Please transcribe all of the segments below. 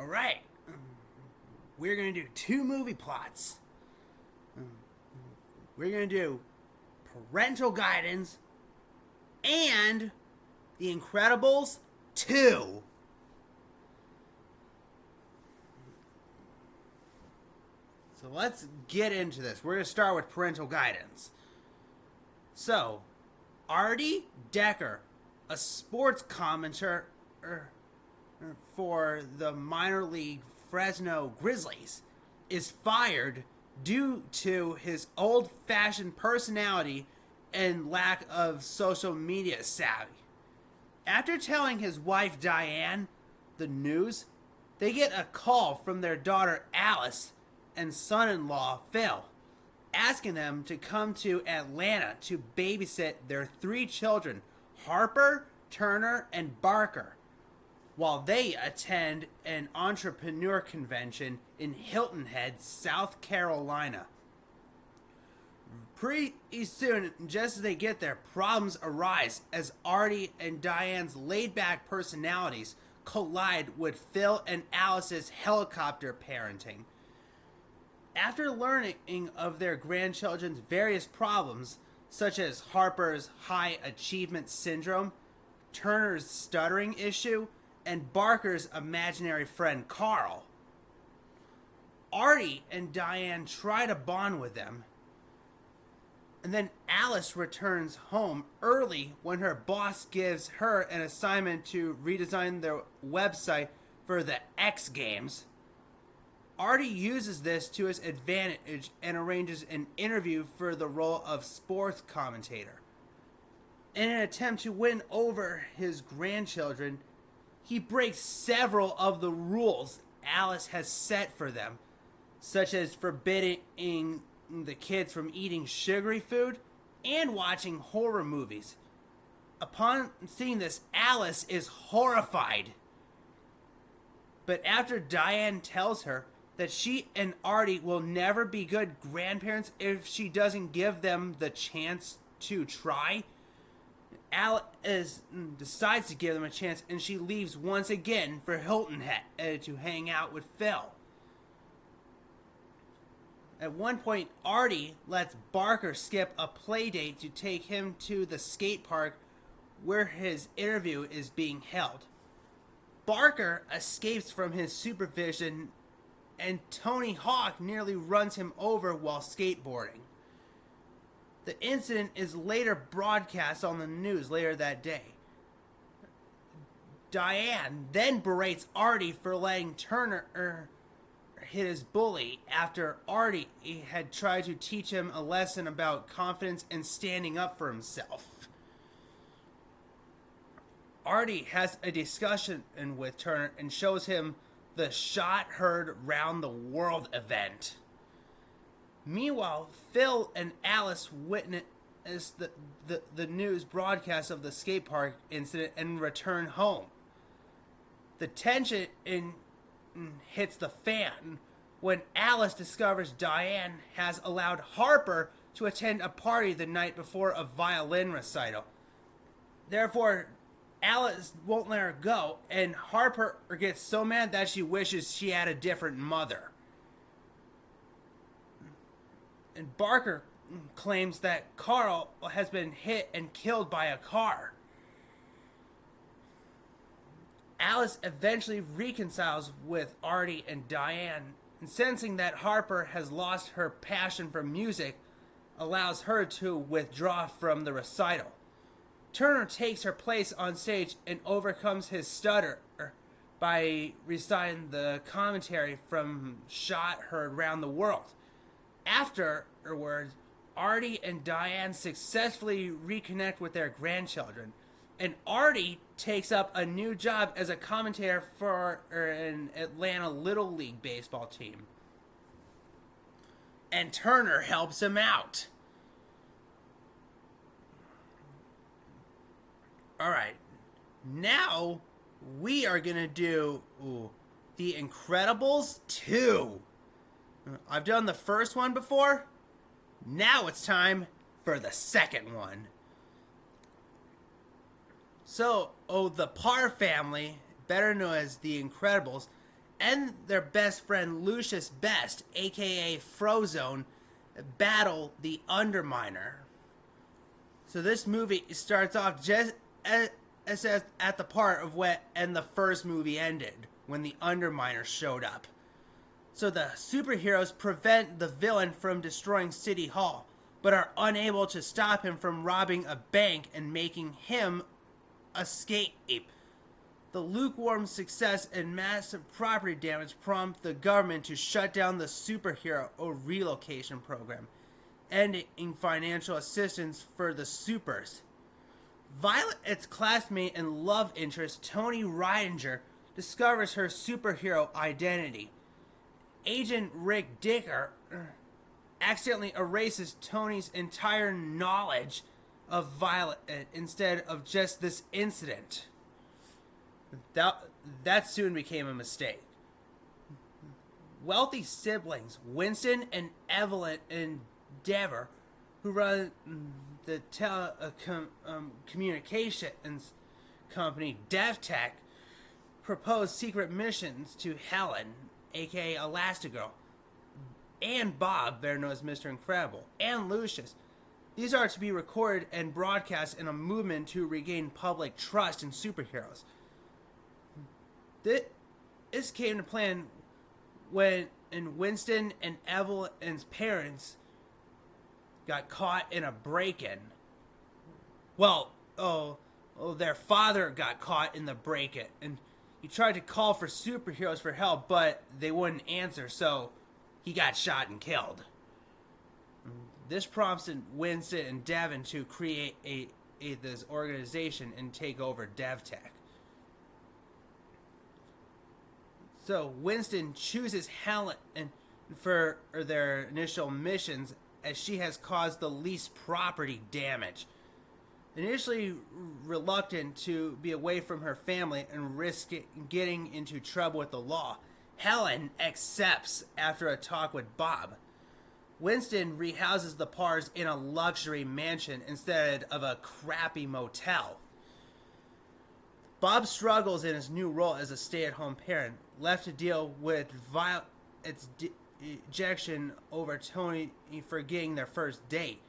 All right. We're going to do two movie plots. We're going to do Parental Guidance and The Incredibles 2. So let's get into this. We're going to start with Parental Guidance. So, Artie Decker, a sports commentator for the minor league Fresno Grizzlies, is fired due to his old-fashioned personality and lack of social media savvy. After telling his wife Diane the news, they get a call from their daughter Alice and son-in-law Phil, asking them to come to Atlanta to babysit their three children, Harper, Turner, and Barker, while they attend an entrepreneur convention in Hilton Head, South Carolina. Pretty soon, just as they get there, problems arise as Artie and Diane's laid-back personalities collide with Phil and Alice's helicopter parenting. After learning of their grandchildren's various problems, such as Harper's high achievement syndrome, Turner's stuttering issue, and Barker's imaginary friend Carl, Artie and Diane try to bond with them. And then Alice returns home early when her boss gives her an assignment to redesign their website for the X Games. Artie uses this to his advantage and arranges an interview for the role of sports commentator. In an attempt to win over his grandchildren, he breaks several of the rules Alice has set for them, such as forbidding the kids from eating sugary food and watching horror movies. Upon seeing this, Alice is horrified. But after Diane tells her that she and Artie will never be good grandparents if she doesn't give them the chance to try, Alice decides to give them a chance, and she leaves once again for Hilton Head to hang out with Phil. At one point, Artie lets Barker skip a play date to take him to the skate park where his interview is being held. Barker escapes from his supervision, and Tony Hawk nearly runs him over while skateboarding. The incident is later broadcast on the news later that day. Diane then berates Artie for letting Turner hit his bully after Artie had tried to teach him a lesson about confidence and standing up for himself. Artie has a discussion with Turner and shows him the Shot Heard Round the World event. Meanwhile, Phil and Alice witness the news broadcast of the skate park incident and return home. The tension hits the fan when Alice discovers Diane has allowed Harper to attend a party the night before a violin recital. Therefore, Alice won't let her go, and Harper gets so mad that she wishes she had a different mother. And Barker claims that Carl has been hit and killed by a car. Alice eventually reconciles with Artie and Diane, and sensing that Harper has lost her passion for music, allows her to withdraw from the recital. Turner takes her place on stage and overcomes his stutter by reciting the commentary from Shot Heard Round the World. Afterwards, Artie and Diane successfully reconnect with their grandchildren, and Artie takes up a new job as a commentator for an Atlanta Little League baseball team. And Turner helps him out. Alright, now we are going to do The Incredibles 2. I've done the first one before. Now it's time for the second one. So, the Parr family, better known as the Incredibles, and their best friend Lucius Best, aka Frozone, battle the Underminer. So this movie starts off just as at the part of when the first movie ended, when the Underminer showed up. So the superheroes prevent the villain from destroying City Hall, but are unable to stop him from robbing a bank and making him escape. The lukewarm success and massive property damage prompt the government to shut down the superhero relocation program, ending financial assistance for the supers. Violet, its classmate and love interest, Tony Reidinger, discovers her superhero identity. Agent Rick Dicker accidentally erases Tony's entire knowledge of Violet instead of just this incident. That soon became a mistake. Wealthy siblings, Winston and Evelyn Endeavor, who run the telecommunications company DevTech, propose secret missions to Helen, aka Elastigirl, and Bob, better known as Mr. Incredible, and Lucius. These are to be recorded and broadcast in a movement to regain public trust in superheroes. This came to plan when Winston and Evelyn's parents got caught in a break-in. Their father got caught in the break-in, and he tried to call for superheroes for help, but they wouldn't answer, so he got shot and killed. This prompted Winston and Devin to create this organization and take over DevTech. So Winston chooses Helen for their initial missions, as she has caused the least property damage. Initially reluctant to be away from her family and risk getting into trouble with the law, Helen accepts after a talk with Bob. Winston rehouses the Pars in a luxury mansion instead of a crappy motel. Bob struggles in his new role as a stay-at-home parent, left to deal with Violet's dejection over Tony forgetting their first date,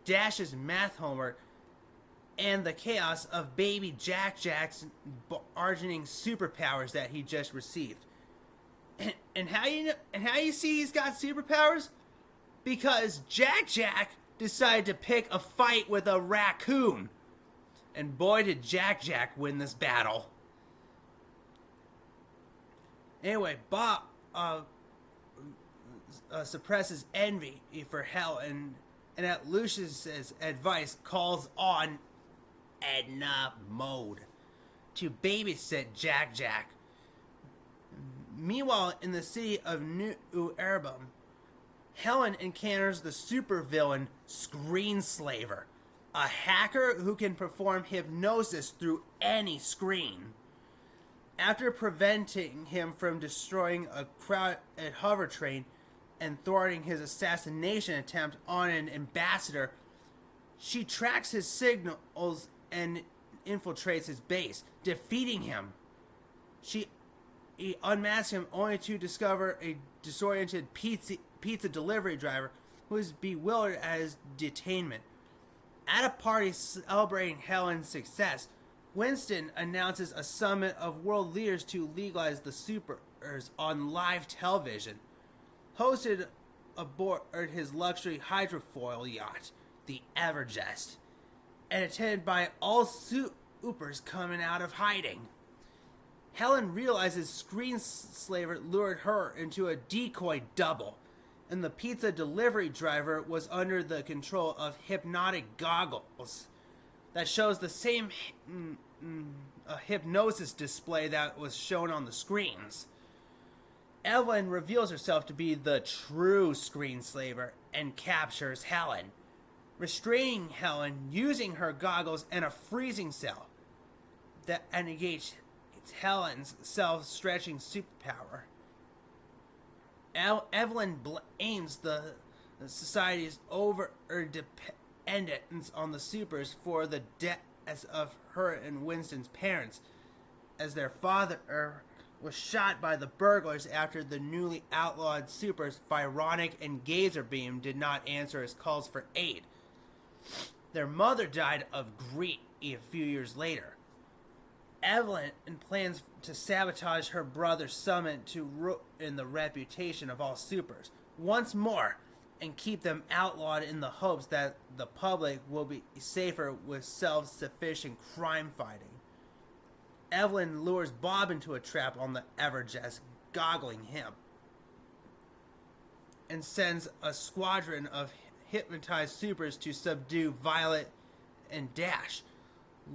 Dash's math homework, and the chaos of baby Jack's burgeoning superpowers that he just received. And how you see he's got superpowers? Because Jack decided to pick a fight with a raccoon. And boy, did Jack win this battle. Anyway, Bob suppresses envy for Helen, and at Lucius's advice calls on Edna Mode to babysit Jack. Meanwhile, in the city of New Erebum, Helen encounters the supervillain Screenslaver, a hacker who can perform hypnosis through any screen. After preventing him from destroying a crowded hover train and thwarting his assassination attempt on an ambassador, she tracks his signals and infiltrates his base, defeating him. She unmasks him only to discover a disoriented pizza delivery driver who is bewildered at his detainment. At a party celebrating Helen's success, Winston announces a summit of world leaders to legalize the supers on live television, hosted aboard his luxury hydrofoil yacht, the Everjest, and attended by all supers coming out of hiding. Helen realizes Screenslaver lured her into a decoy double, and the pizza delivery driver was under the control of hypnotic goggles that shows the same hypnosis display that was shown on the screens. Evelyn reveals herself to be the true Screenslaver and captures Helen, restraining Helen using her goggles and a freezing cell that negates Helen's self-stretching superpower. Evelyn blames the society's over-dependence on the supers for the deaths of her and Winston's parents, as their father was shot by the burglars after the newly outlawed supers Phyronic and Gazer Beam did not answer his calls for aid. Their mother died of grief a few years later. Evelyn plans to sabotage her brother's summit to ruin the reputation of all supers once more and keep them outlawed in the hopes that the public will be safer with self-sufficient crime fighting. Evelyn lures Bob into a trap on the Everjest, goggling him, and sends a squadron of hypnotized supers to subdue Violet and Dash.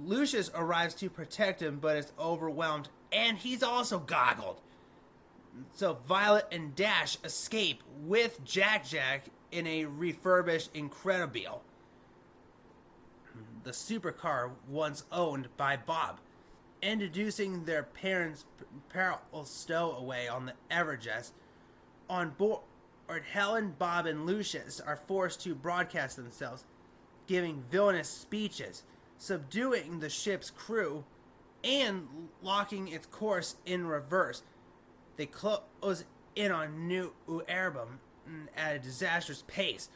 Lucius arrives to protect him, but is overwhelmed, and he's also goggled. So Violet and Dash escape with Jack Jack in a refurbished Incredibile, the supercar once owned by Bob, introducing their parents' Parental stowaway on the Everjest. On board, Helen, Bob, and Lucius are forced to broadcast themselves, giving villainous speeches, subduing the ship's crew, and locking its course in reverse. They close in on New Erebum at a disastrous pace.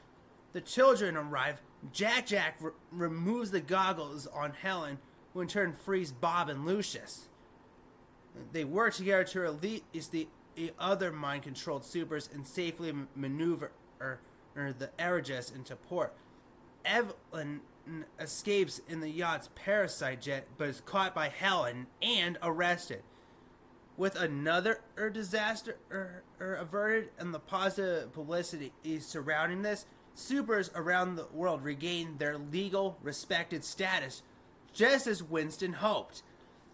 The children arrive. Jack Jack removes the goggles on Helen, who in turn frees Bob and Lucius. They work together to release the other mind-controlled supers and safely maneuver the Everjest into port. Evelyn escapes in the yacht's parasite jet, but is caught by Helen and arrested. With another disaster averted and the positive publicity surrounding this, supers around the world regain their legal, respected status, just as Winston hoped.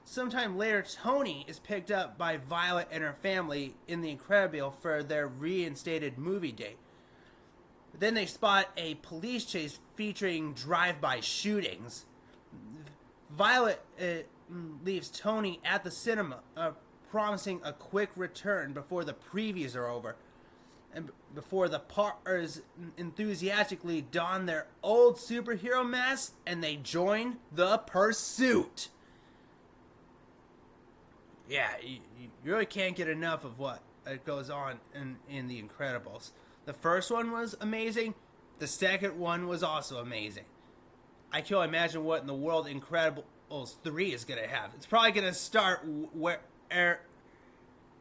Sometime later, Tony is picked up by Violet and her family in the Incredibile for their reinstated movie date. Then they spot a police chase featuring drive-by shootings. Violet leaves Tony at the cinema, promising a quick return before the previews are over, and before the partners enthusiastically don their old superhero masks and they join the pursuit. Yeah, you really can't get enough of what goes on in The Incredibles. The first one was amazing. The second one was also amazing. I can't imagine what in the world Incredibles 3 is going to have. It's probably going to start where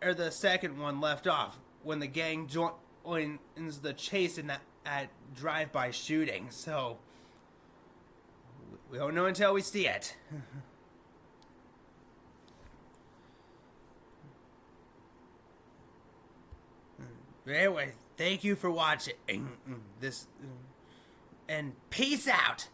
the second one left off, when the gang joins the chase in at drive-by shooting. So, we don't know until we see it. But anyway, thank you for watching this, and peace out.